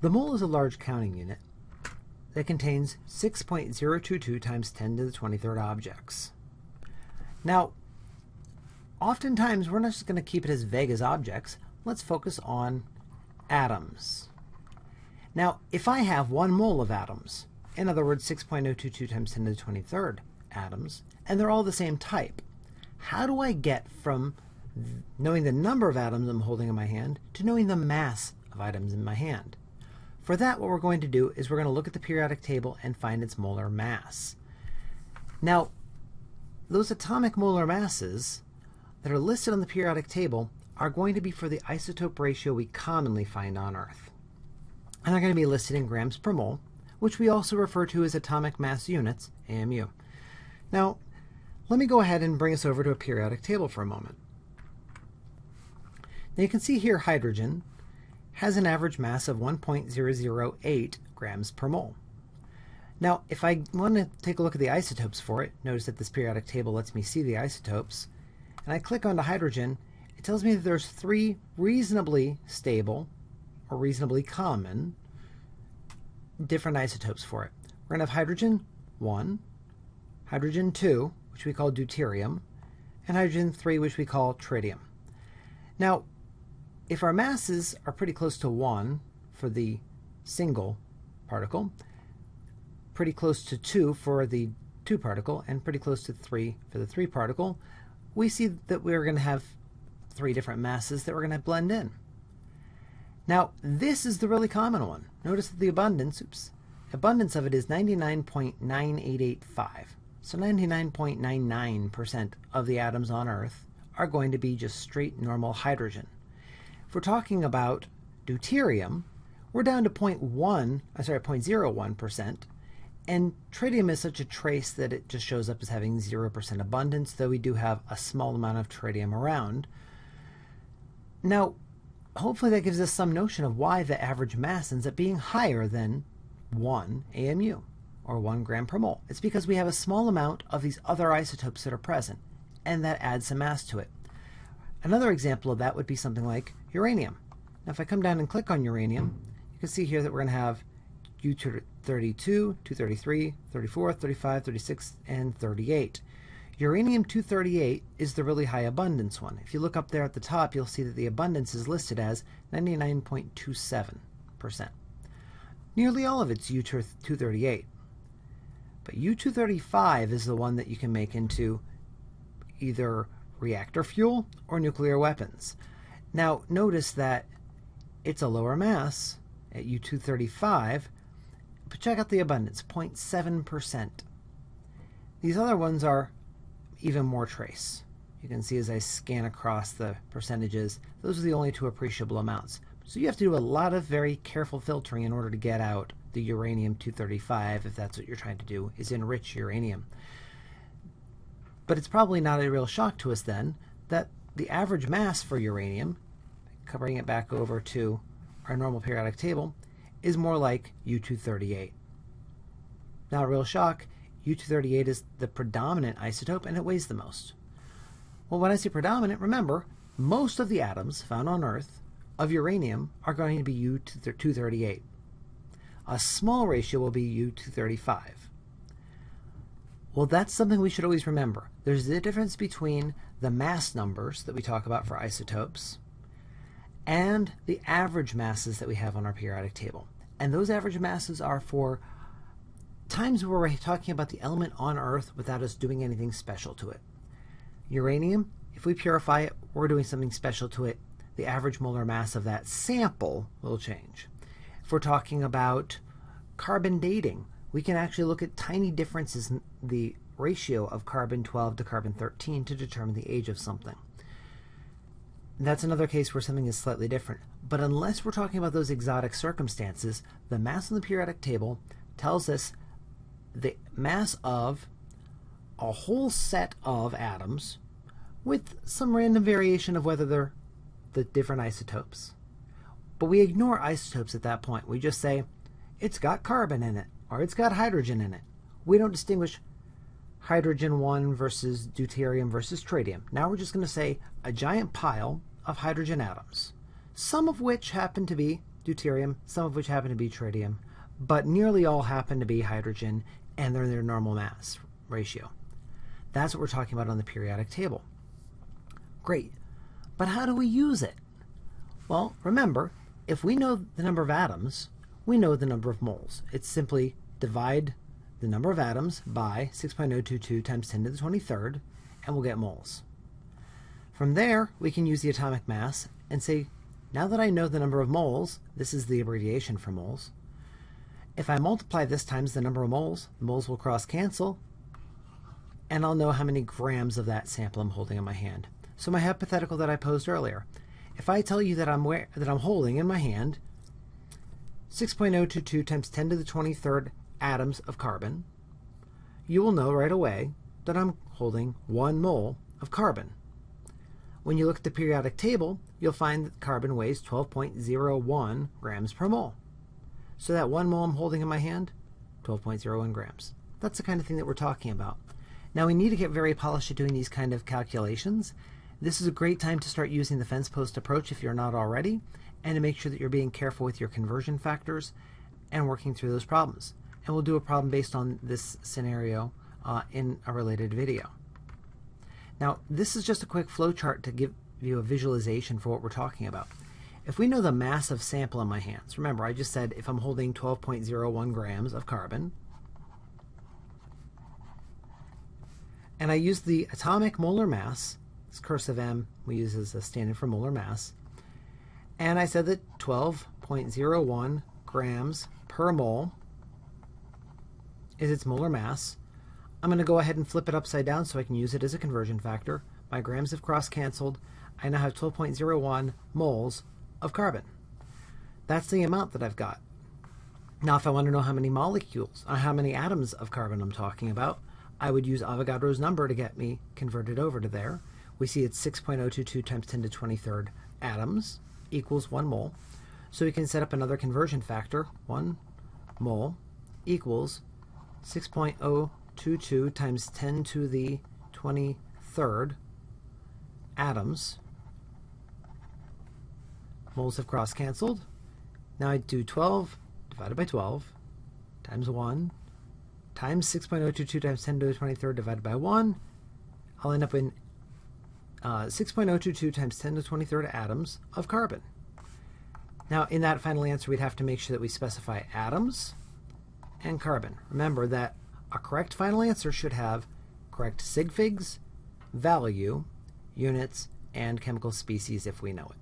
The mole is a large counting unit that contains 6.022 times 10 to the 23rd objects. Now, oftentimes we're not just going to keep it as vague as objects. Let's focus on atoms. Now, if I have 1 mole of atoms, in other words 6.022 times 10 to the 23rd atoms, and they're all the same type, how do I get from knowing the number of atoms I'm holding in my hand to knowing the mass of items in my hand? For that, what we're going to do is we're going to look at the periodic table and find its molar mass. Now, those atomic molar masses that are listed on the periodic table are going to be for the isotope ratio we commonly find on Earth. And they're going to be listed in grams per mole, which we also refer to as atomic mass units, AMU. Now, let me go ahead and bring us over to a periodic table for a moment. Now you can see here hydrogen has an average mass of 1.008 grams per mole. Now, if I want to take a look at the isotopes for it, notice that this periodic table lets me see the isotopes, and I click onto hydrogen, it tells me that there's 3 reasonably stable or reasonably common different isotopes for it. We're going to have hydrogen 1, hydrogen 2, which we call deuterium, and hydrogen 3, which we call tritium. Now, if our masses are pretty close to 1 for the single particle, pretty close to 2 for the 2 particle, and pretty close to 3 for the 3 particle, we see that we're going to have 3 different masses that we're going to blend in. Now, this is the really common one. Notice that the abundance of it is 99.9885. So 99.99% of the atoms on Earth are going to be just straight normal hydrogen. If we're talking about deuterium, we're down to 0.01%, and tritium is such a trace that it just shows up as having 0% abundance, though we do have a small amount of tritium around. Now, hopefully that gives us some notion of why the average mass ends up being higher than 1 AMU, or 1 gram per mole. It's because we have a small amount of these other isotopes that are present, and that adds some mass to it. Another example of that would be something like uranium. Now if I come down and click on uranium, you can see here that we're going to have U-32, 233, 34, 35, 36, and 38. Uranium-238 is the really high abundance one. If you look up there at the top, you'll see that the abundance is listed as 99.27%. Nearly all of it's U-238. But U-235 is the one that you can make into either reactor fuel or nuclear weapons. Now notice that it's a lower mass at U-235, but check out the abundance, 0.7%. These other ones are even more trace. You can see as I scan across the percentages, those are the only 2 appreciable amounts. So you have to do a lot of very careful filtering in order to get out the uranium-235, if that's what you're trying to do, is enrich uranium. But it's probably not a real shock to us then that the average mass for uranium, covering it back over to our normal periodic table, is more like U-238. Not a real shock. U-238 is the predominant isotope and it weighs the most. Well, when I say predominant, remember, most of the atoms found on Earth of uranium are going to be U-238. A small ratio will be U-235. Well, that's something we should always remember. There's the difference between the mass numbers that we talk about for isotopes and the average masses that we have on our periodic table. And those average masses are for times where we're talking about the element on Earth without us doing anything special to it. Uranium, if we purify it, we're doing something special to it. The average molar mass of that sample will change. If we're talking about carbon dating, we can actually look at tiny differences in the ratio of carbon-12 to carbon-13 to determine the age of something. That's another case where something is slightly different. But unless we're talking about those exotic circumstances, the mass on the periodic table tells us the mass of a whole set of atoms with some random variation of whether they're the different isotopes. But we ignore isotopes at that point. We just say, it's got carbon in it, or it's got hydrogen in it. We don't distinguish hydrogen 1 versus deuterium versus tritium. Now we're just going to say a giant pile of hydrogen atoms, some of which happen to be deuterium, some of which happen to be tritium, but nearly all happen to be hydrogen, and they're in their normal mass ratio. That's what we're talking about on the periodic table. Great. But how do we use it? Well, remember, if we know the number of atoms, we know the number of moles. It's simply divide the number of atoms by 6.022 times 10 to the 23rd, and we'll get moles. From there, we can use the atomic mass and say, now that I know the number of moles, this is the abbreviation for moles, if I multiply this times the number of moles, the moles will cross-cancel, and I'll know how many grams of that sample I'm holding in my hand. So my hypothetical that I posed earlier, if I tell you that I'm holding in my hand 6.022 times 10 to the 23rd atoms of carbon, you will know right away that I'm holding 1 mole of carbon. When you look at the periodic table, you'll find that carbon weighs 12.01 grams per mole. So that 1 mole I'm holding in my hand, 12.01 grams. That's the kind of thing that we're talking about. Now we need to get very polished at doing these kind of calculations. This is a great time to start using the fence post approach if you're not already, and to make sure that you're being careful with your conversion factors and working through those problems. And we'll do a problem based on this scenario in a related video. Now, this is just a quick flow chart to give you a visualization for what we're talking about. If we know the mass of sample in my hands, remember I just said if I'm holding 12.01 grams of carbon, and I use the atomic molar mass, this cursive M we use as a stand-in for molar mass, and I said that 12.01 grams per mole is its molar mass. I'm going to go ahead and flip it upside down so I can use it as a conversion factor. My grams have cross-canceled. I now have 12.01 moles of carbon. That's the amount that I've got. Now, if I want to know how many molecules, how many atoms of carbon I'm talking about, I would use Avogadro's number to get me converted over to there. We see it's 6.022 times 10 to 23rd atoms equals 1 mole. So we can set up another conversion factor. 1 mole equals 6.022 times 10 to the 23rd atoms. Moles have cross-canceled. Now I do 12 divided by 12 times 1 times 6.022 times 10 to the 23rd divided by 1. I'll end up in 6.022 times 10 to the 23rd atoms of carbon. Now in that final answer we'd have to make sure that we specify atoms and carbon. Remember that a correct final answer should have correct sig figs, value, units, and chemical species if we know it.